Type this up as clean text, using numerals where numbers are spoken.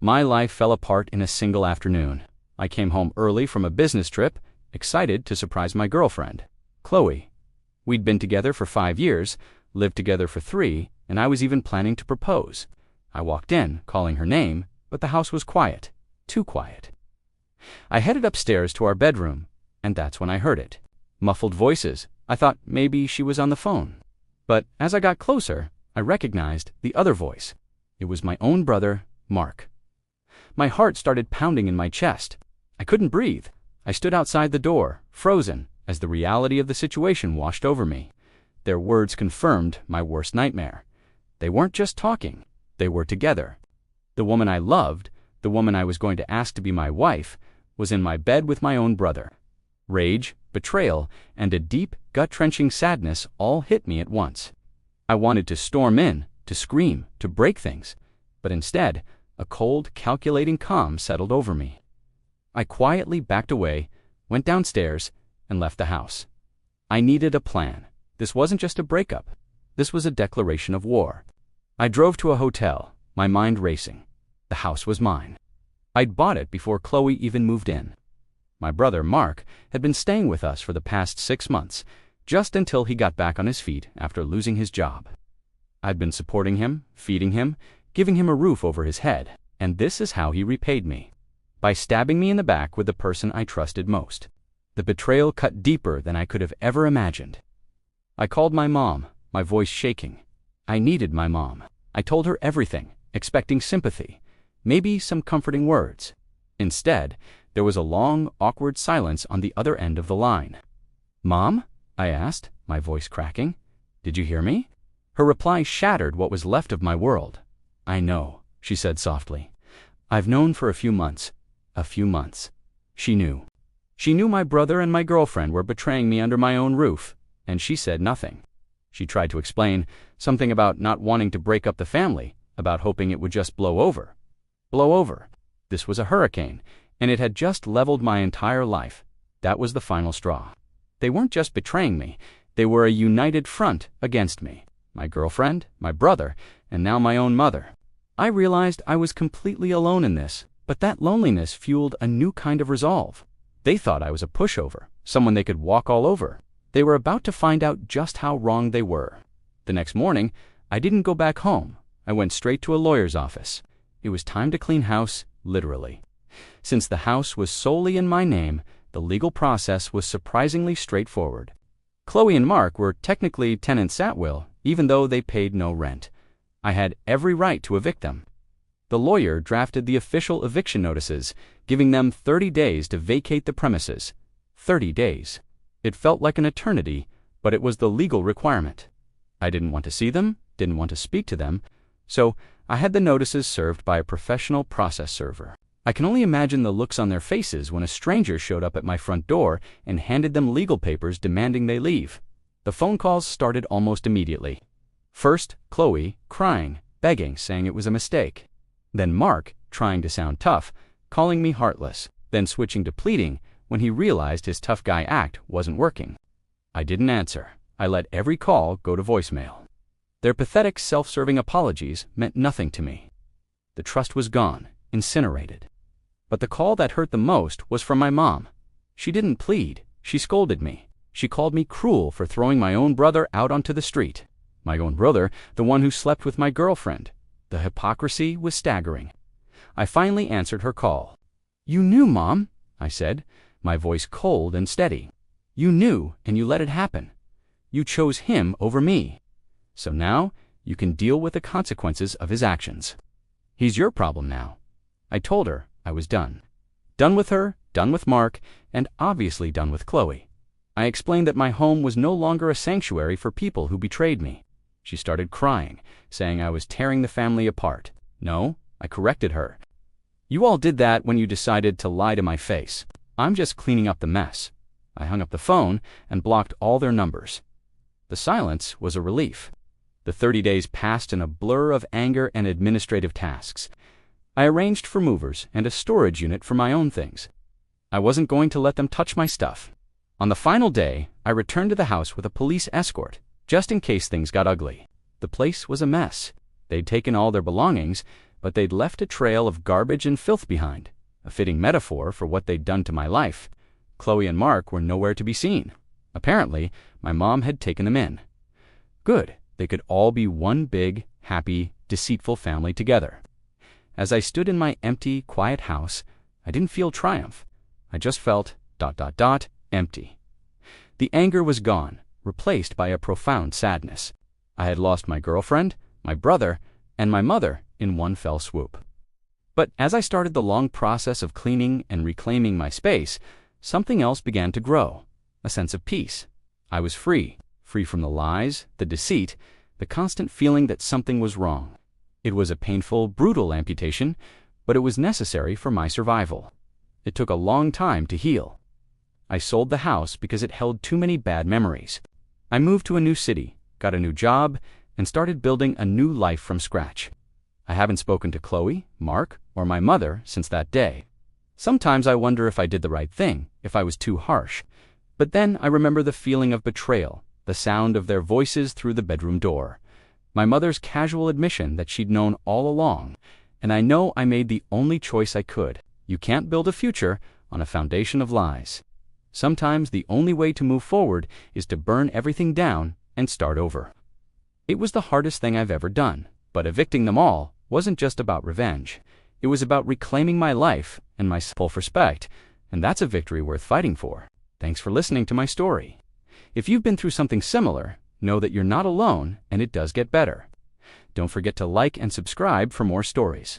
My life fell apart in a single afternoon. I came home early from a business trip, excited to surprise my girlfriend, Chloe. We'd been together for 5 years, lived together for 3, and I was even planning to propose. I walked in, calling her name, but the house was quiet. Too quiet. I headed upstairs to our bedroom, and that's when I heard it. Muffled voices. I thought maybe she was on the phone. But as I got closer, I recognized the other voice. It was my own brother, Mark. My heart started pounding in my chest. I couldn't breathe. I stood outside the door, frozen, as the reality of the situation washed over me. Their words confirmed my worst nightmare. They weren't just talking. They were together. The woman I loved, the woman I was going to ask to be my wife, was in my bed with my own brother. Rage, betrayal, and a deep, gut-wrenching sadness all hit me at once. I wanted to storm in, to scream, to break things, but instead, a cold, calculating calm settled over me. I quietly backed away, went downstairs, and left the house. I needed a plan. This wasn't just a breakup. This was a declaration of war. I drove to a hotel, my mind racing. The house was mine. I'd bought it before Chloe even moved in. My brother, Mark, had been staying with us for the past 6 months, just until he got back on his feet after losing his job. I'd been supporting him, feeding him, giving him a roof over his head, and this is how he repaid me. By stabbing me in the back with the person I trusted most. The betrayal cut deeper than I could have ever imagined. I called my mom, my voice shaking. I needed my mom. I told her everything, expecting sympathy, maybe some comforting words. Instead, there was a long, awkward silence on the other end of the line. "Mom?" I asked, my voice cracking. "Did you hear me?" Her reply shattered what was left of my world. "I know," she said softly. "I've known for a few months." A few months. She knew. She knew my brother and my girlfriend were betraying me under my own roof, and she said nothing. She tried to explain something about not wanting to break up the family, about hoping it would just blow over. Blow over. This was a hurricane, and it had just leveled my entire life. That was the final straw. They weren't just betraying me, they were a united front against me. My girlfriend, my brother, and now my own mother. I realized I was completely alone in this, but that loneliness fueled a new kind of resolve. They thought I was a pushover, someone they could walk all over. They were about to find out just how wrong they were. The next morning, I didn't go back home. I went straight to a lawyer's office. It was time to clean house, literally. Since the house was solely in my name, the legal process was surprisingly straightforward. Chloe and Mark were technically tenants at will, even though they paid no rent. I had every right to evict them. The lawyer drafted the official eviction notices, giving them 30 days to vacate the premises. 30 days. It felt like an eternity, but it was the legal requirement. I didn't want to see them, didn't want to speak to them, so I had the notices served by a professional process server. I can only imagine the looks on their faces when a stranger showed up at my front door and handed them legal papers demanding they leave. The phone calls started almost immediately. First, Chloe, crying, begging, saying it was a mistake. Then Mark, trying to sound tough, calling me heartless, then switching to pleading when he realized his tough guy act wasn't working. I didn't answer. I let every call go to voicemail. Their pathetic self-serving apologies meant nothing to me. The trust was gone, incinerated. But the call that hurt the most was from my mom. She didn't plead. She scolded me. She called me cruel for throwing my own brother out onto the street. My own brother, the one who slept with my girlfriend. The hypocrisy was staggering. I finally answered her call. "You knew, Mom," I said, my voice cold and steady. "You knew, and you let it happen. You chose him over me. So now, you can deal with the consequences of his actions. He's your problem now." I told her I was done. Done with her, done with Mark, and obviously done with Chloe. I explained that my home was no longer a sanctuary for people who betrayed me. She started crying, saying I was tearing the family apart. No, I corrected her. "You all did that when you decided to lie to my face. I'm just cleaning up the mess." I hung up the phone and blocked all their numbers. The silence was a relief. The 30 days passed in a blur of anger and administrative tasks. I arranged for movers and a storage unit for my own things. I wasn't going to let them touch my stuff. On the final day, I returned to the house with a police escort, just in case things got ugly. The place was a mess. They'd taken all their belongings, but they'd left a trail of garbage and filth behind, a fitting metaphor for what they'd done to my life. Chloe and Mark were nowhere to be seen. Apparently, my mom had taken them in. Good, they could all be one big, happy, deceitful family together. As I stood in my empty, quiet house, I didn't feel triumph. I just felt ... empty. The anger was gone, replaced by a profound sadness. I had lost my girlfriend, my brother, and my mother in one fell swoop. But as I started the long process of cleaning and reclaiming my space, something else began to grow, a sense of peace. I was free from the lies, the deceit, the constant feeling that something was wrong. It was a painful, brutal amputation, but it was necessary for my survival. It took a long time to heal. I sold the house because it held too many bad memories. I moved to a new city, got a new job, and started building a new life from scratch. I haven't spoken to Chloe, Mark, or my mother since that day. Sometimes I wonder if I did the right thing, if I was too harsh. But then I remember the feeling of betrayal, the sound of their voices through the bedroom door, my mother's casual admission that she'd known all along, and I know I made the only choice I could. You can't build a future on a foundation of lies. Sometimes the only way to move forward is to burn everything down and start over. It was the hardest thing I've ever done, but evicting them all wasn't just about revenge. It was about reclaiming my life and my self-respect, and that's a victory worth fighting for. Thanks for listening to my story. If you've been through something similar, know that you're not alone and it does get better. Don't forget to like and subscribe for more stories.